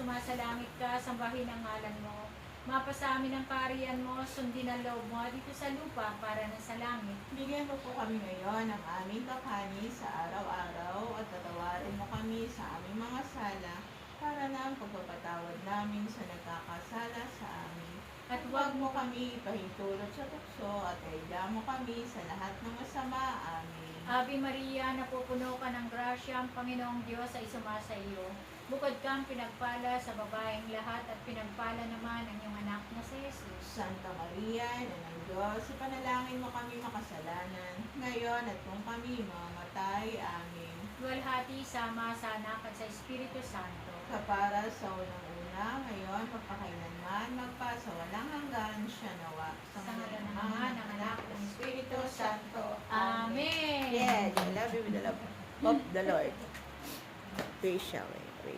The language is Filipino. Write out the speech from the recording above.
sumasalangit ka, sambahin ang ngalan mo. Mapa sa amin ang kaharian mo, sundin ang loob mo dito sa lupa para na sa langit. Bigyan mo po kami ngayon ng aming kakanin sa araw-araw at patawarin mo kami sa aming mga sala para na ang pagpapatawad namin sa nagkakasala sa amin. At huwag mo kami ipahintulot sa tukso at kaidya mo kami sa lahat ng masama. Amen. Ave Maria, napupuno ka ng grasya, ang Panginoong Diyos ay sumasa iyo. Bukod kang pinagpala sa babaeng lahat at pinagpala naman ang iyong anak na si Jesus. Santa Maria, Ina ng Diyos, ipanalangin mo kami makasalanan, ngayon at kung kami mamamatay. Amen. Luwalhati sama sa anak at sa Espiritu Santo. Kapara sa unang-una, ngayon, magpakailanman, magpasawalang hanggan siya nawa. Sa ngalan ng Ama, ng Anak, ng Espiritu Santo. Amen. Yes, I love you with the love of the Lord. Praise shall we. Praise.